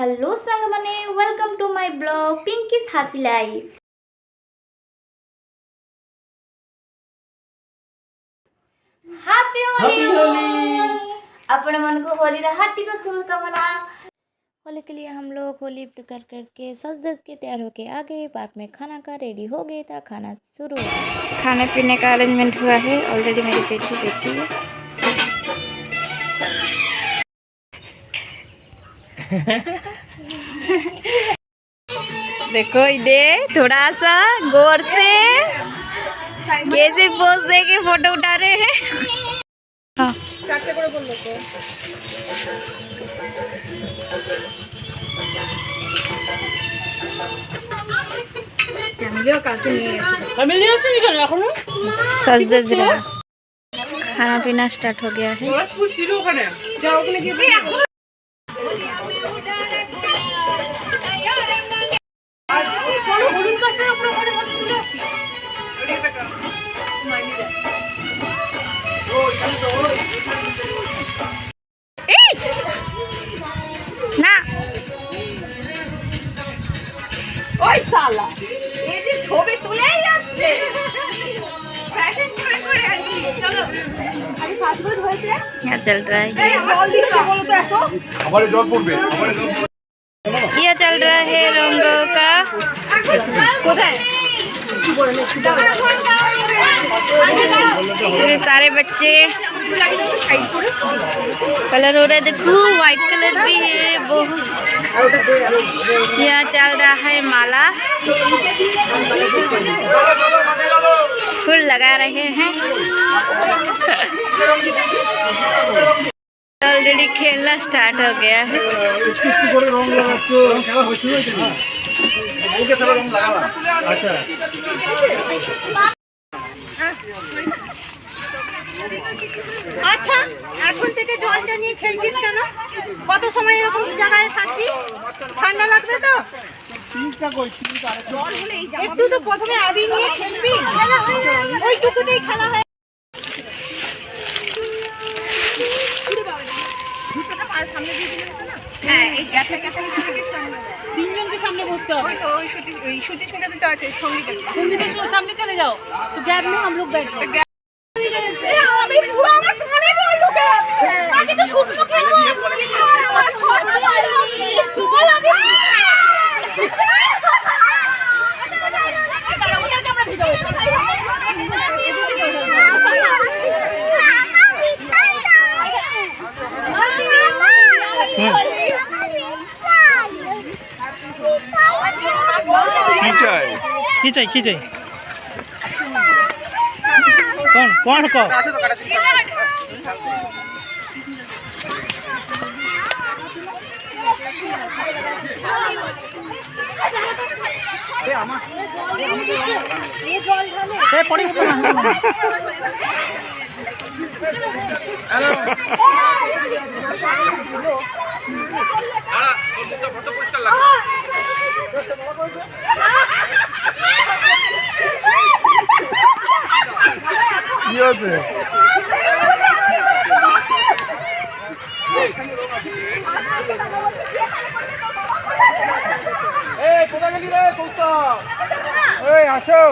Hello साଙ୍ଗमाने welcome to my blog Pinky's happy life. Happy Holi अपन मन को होली हार्दिक शुभकामना। होली के लिए हम लोग होली प्रिपेयर करके सज धज के तैयार होके आ गए। पार्क में खाना का रेडी हो गया था, खाना शुरू हो गया। खाने पीने का अरेंजमेंट हुआ है। ऑलरेडी मेरी बेटी बैठी है। देखो इधर थोड़ा सा गौर से कैसे पोज दे के फोटो उठा रहे हैं। हाँ सज धज रहा। खाना पीना स्टार्ट हो गया है। না ওই শালা এই যে ছবি তুলেই যাচ্ছে ফ্যাশন করে করে আছি। চলো আমি ফাস্ট ফুড হয়েছে क्या चल रहा है? জল দিতে বলো তো এত আমারে জল পড়বে क्या चल रहा है रंगों का? কোথায় ये सारे बच्चे कलर हो रहा है। देखो व्हाइट कलर भी है बहुत। यहाँ चल रहा है माला, फूल लगा रहे हैं। ऑलरेडी खेलना स्टार्ट हो गया है। আচ্ছা এখন থেকে জলটা নিয়ে খেলছিস কেন? কত সময় এরকম জায়গায় থাকবি? ঠান্ডা লাগবে তো? একটু তো প্রথমে আবি নিয়ে খেলবি, ওইটুকুতেই খেলা হয়। হ্যাঁ এই গ্যাপটা তিনজনকে সামনে বসতে হবে। তো ওই সুচিস্মিতা তো আছে, সঙ্গীতের সামনে চলে যাও তো গ্যাপ में हम लोग बैठ गए। আমি পুরো আমার কানে বল ঢুকে যাচ্ছে। আগে তো শুকনো খেলো আমার খরনা ভালো সুবল আগে আমরা ভিডিও কি চাই कौन को আসো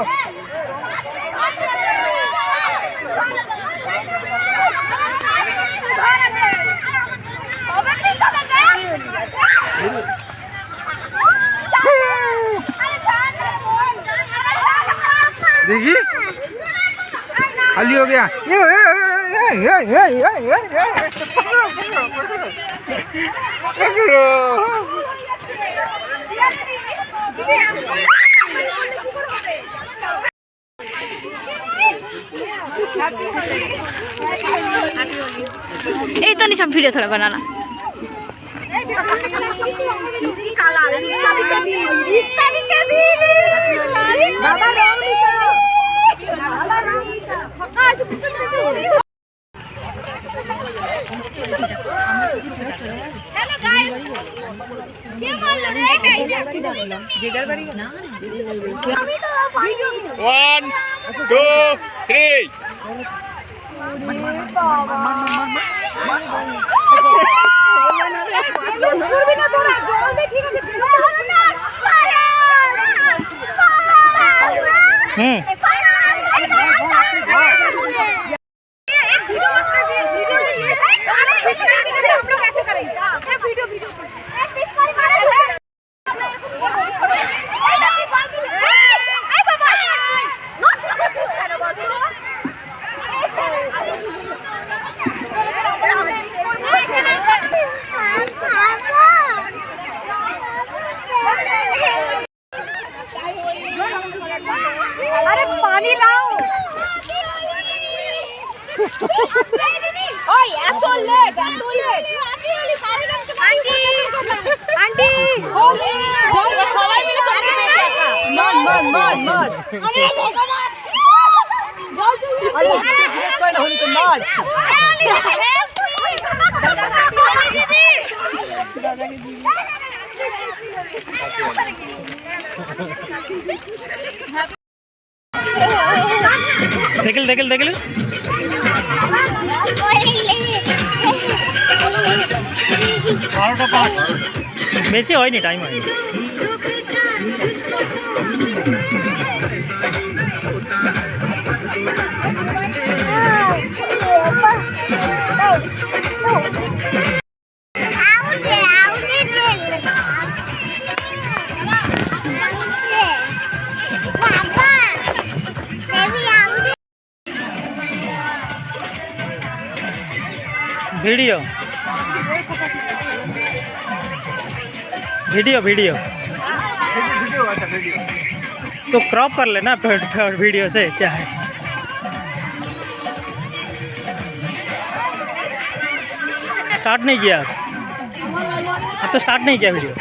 देखी खाली हो गया। এই তো নিশা ভিডিও थोड़ा बनाना। हेलो गाइस क्या मान लो रे टाइगर जेडर बाड़ी ना 1 2 3 ছুড়বি না তোরা, জল দে, ঠিক আছে? হুম अरे पानी लाओ। ओए এত লেট आंटी आंटी জল সবাই মিলে তোমাকে পেয়েছে একা। मार अरे भगवान জল চল। अरे জিজ্ঞেস করে না হলি তো মার। দেখেল 12:05 বেশি হয়নি, টাইম হয়নি। वीडियो तो क्रॉप कर लेना वीडियो से, क्या है? स्टार्ट नहीं किया अब तो स्टार्ट नहीं किया वीडियो।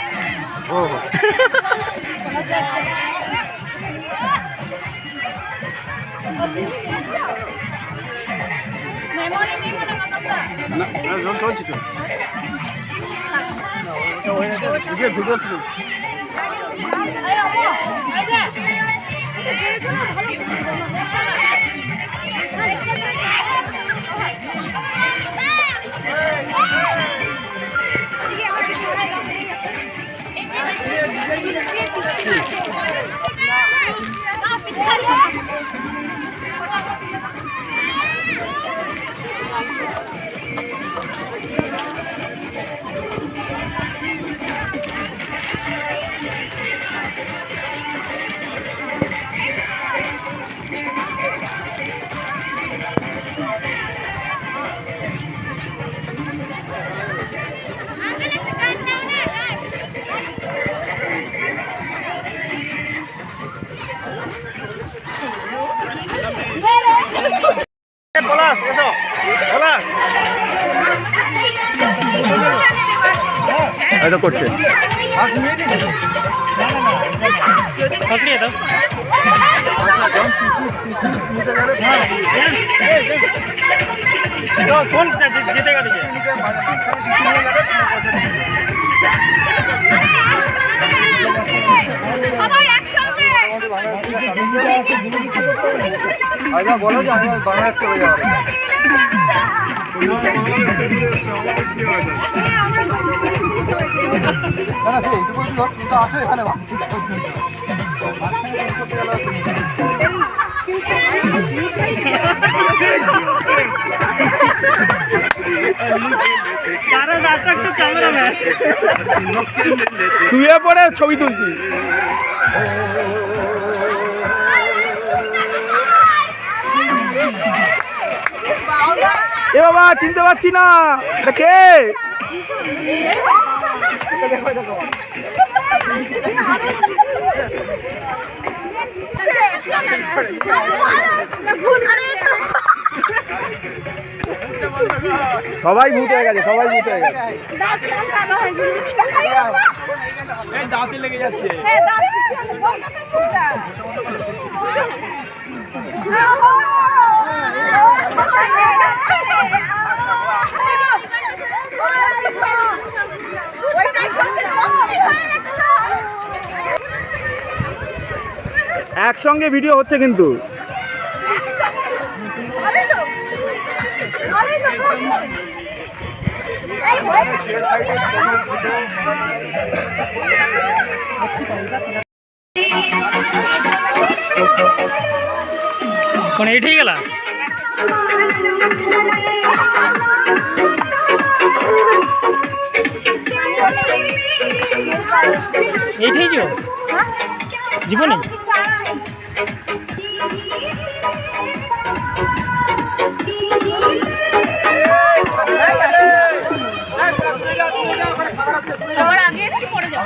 এটা করছে पकड़िए तो कौन जीतेगा देखिए। আচ্ছা বলো যে আমরা বাংলাদেশ চলে যাবো। আছে এখানে শুয়ে পড়ে ছবি তুলছি। এ বাবা চিনতে পারছি না, এটা কে? সবাই ভূত হয়ে গেছে, সবাই ভূত হয়ে গেছে। দাঁতে লেগে যাচ্ছে। একসঙ্গে ভিডিও হচ্ছে কিন্তু। कौन एट ही गला एट ही जो जीवनी और आगे একটু পড়ে যাও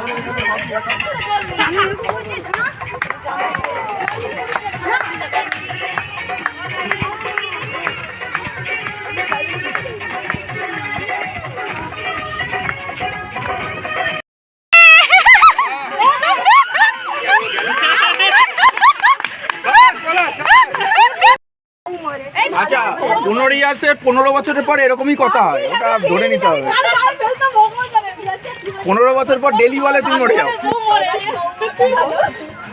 আচ্ছা 15 ইয়ার্সের 15 বছরের পর এরকমই কথা হয়, ওটা ধরে নিতে হবে। 15 বছর পর ডেলি বলে তুমি মরে যাও।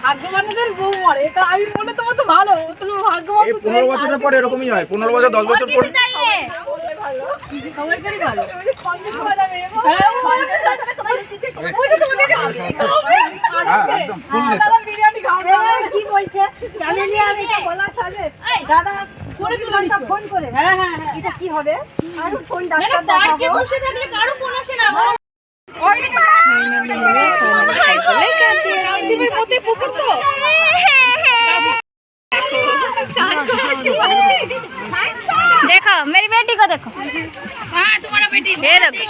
ভাগ্যবানদের বউ মরে, তো আমি মনে তোমার তো ভালো, তুমি ভাগ্যবান। এই 15 বছরের পর এরকমই হয়, 15 বছর 10 বছর পর সবাইকারই ভালো একদম ফুলনেস। কি বলছে জানেনি আর এটা বলা সাজে দাদা করে দিলাম ফোন করে। হ্যাঁ হ্যাঁ হ্যাঁ এটা কি হবে আর ফোন না ডাক্তার পার্কে দেখাবো। বসে থাকলে কারো ফোন আসে না সিমের মধ্যে পুকুর তো देखो मेरी बेटी को देखो हाँ तुम्हारा बेटी ये देखो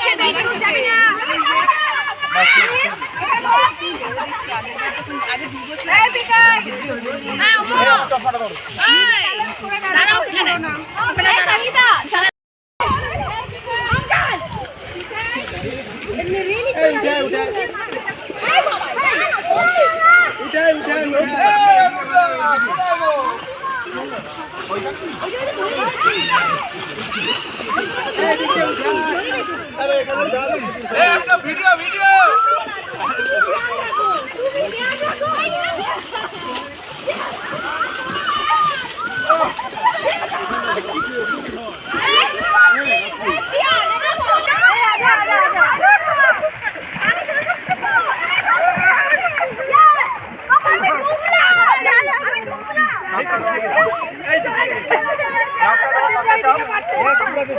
ভিডিও ভিডিও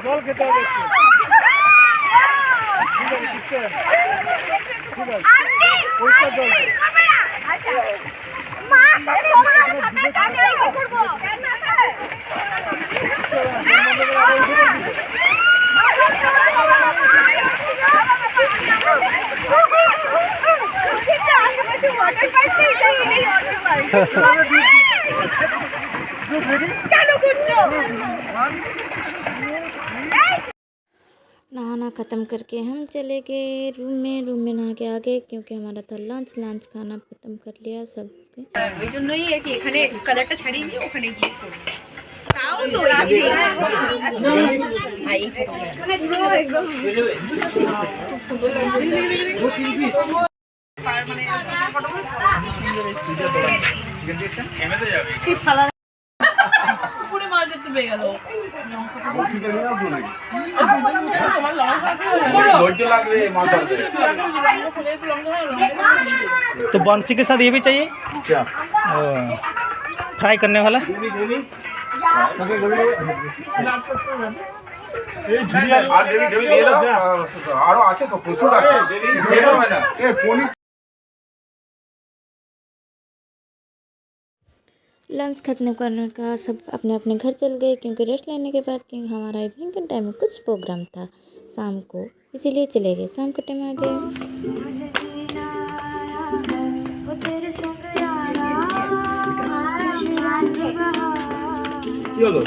জল খেতে হবে। नहाना ख़त्म करके हम चले गए रूम में नहा के आ गए क्योंकि हमारा था लंच खाना ख़त्म कर लिया सब। ওই জন্যই আর কি এখানে কালারটা ছাড়িয়ে দিয়ে ওখানে গিয়ে করব তাও তো পুরো মাছ দেখতে পেয়ে গেল तो बंसी के साथ ये भी चाहिए क्या फ्राई करने वाला আরো আছে তো প্রচুর আছে। लंच खत्म करने का सब अपने अपने घर चल गए क्योंकि रेस्ट लेने के बाद क्योंकि हमारा इवनिंग के टाइम में कुछ प्रोग्राम था शाम को, इसीलिए चले गए। शाम के टाइम आ गए। কি হলো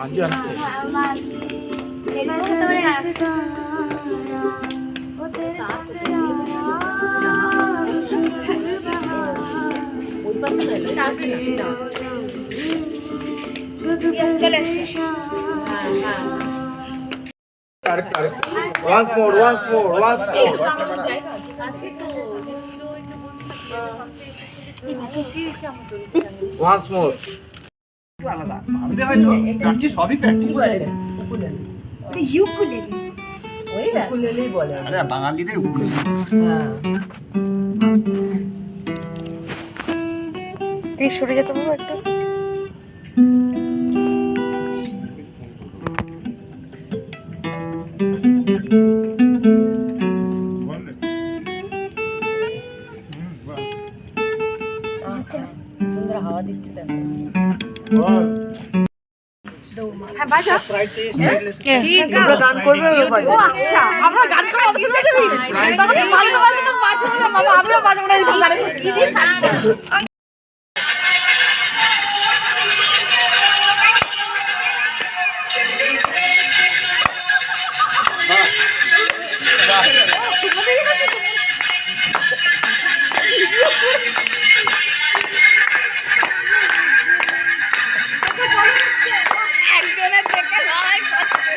আজকে আসছে once more আলাদা ভাবলে হয়তো সবই প্র্যাকটিস উকুলেলেই বলে। আরে বাঙালিদের হ্যাঁ। তুই সরে যেতে পারবো একটা সুন্দর হাওয়া দিচ্ছে দেখো। তোমরা গান করবে এবার? আচ্ছা আমরা গান করে অত শুনে যাবি তারপরে বাজতে বাজতে তো বাজবে না বাবা আমিও বাজবো না এই সব গানে কি দিস একজনের দেখে সবাই করছে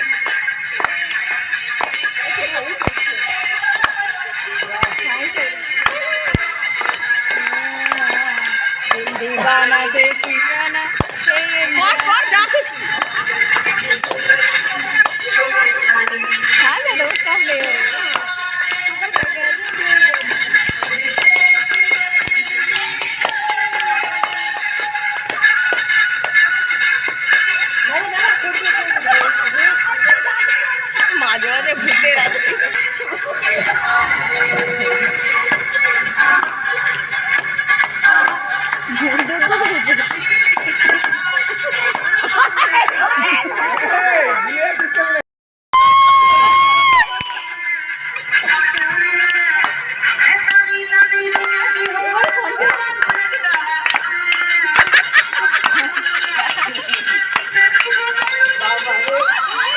দিবানা দেখিয়ানা কর কর যা খুশি হ্যালো কামলে মাঝে মাঝে ভূতের আছে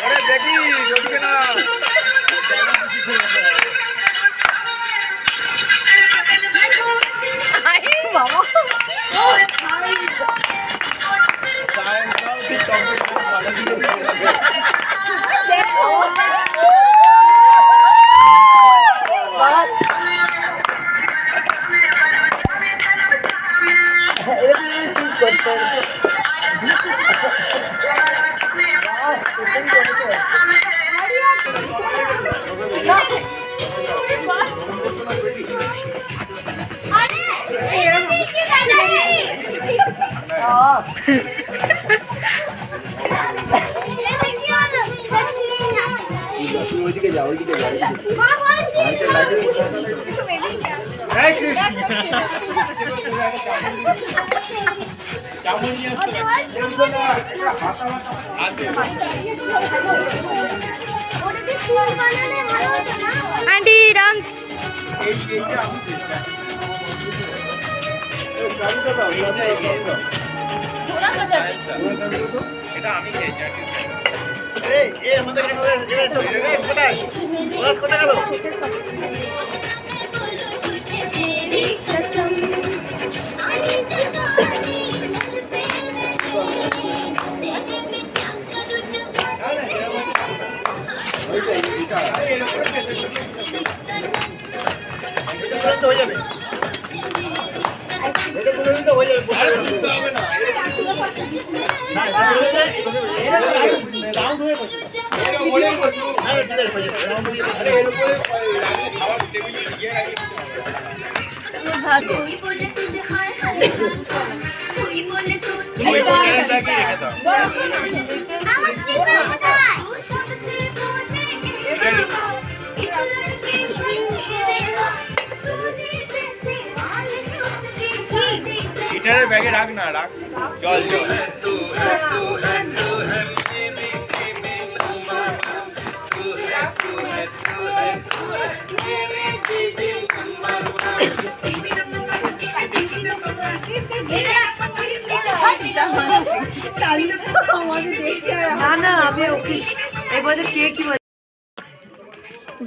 আরে দেখি ওদিকে না বাবা ওইদিকে যাও ওইদিকে যাও আন্টি ডান্স এটা আমি হয়ে যাবে গিটারের ব্যাগে রাখ না রাখ জল জল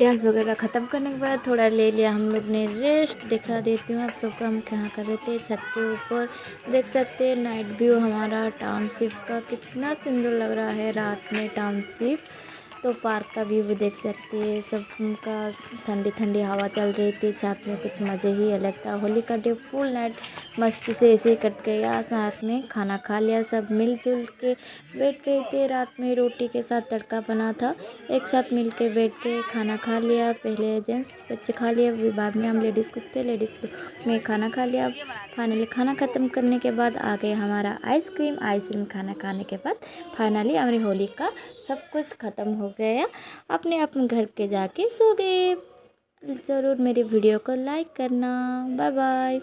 डांस वगैरह ख़त्म करने के बाद थोड़ा ले लिया हम लोग ने रेस्ट। दिखा देती हूँ आप सबको हम कहाँ कर रहे थे। छत के ऊपर देख सकते हैं नाइट व्यू हमारा टाउनशिप का कितना सुंदर लग रहा है रात में टाउनशिप। तो पार्क का व्यू देख सकते हैं। सबका ठंडी ठंडी हवा चल रही थी, साथ में कुछ मज़े ही अलग था। होली का डे फुल नाइट मस्ती से ऐसे ही कट गया। साथ में खाना खा लिया, सब मिलजुल के बैठ गए थे। रात में रोटी के साथ तड़का बना था, एक साथ मिल के बैठ के खाना खा लिया। पहले जेंट्स बच्चे खा लिया, फिर बाद में हम लेडीज़ कुछ थे, लेडीज़ में खाना खा लिया। फाइनली खाना ख़त्म करने के बाद आ गए हमारा आइसक्रीम खाना खाने के बाद फाइनली हमारी होली का सब कुछ ख़त्म हो गया। अपने अपने घर के जाके सो गए। ज़रूर मेरी वीडियो को लाइक करना। Bye bye.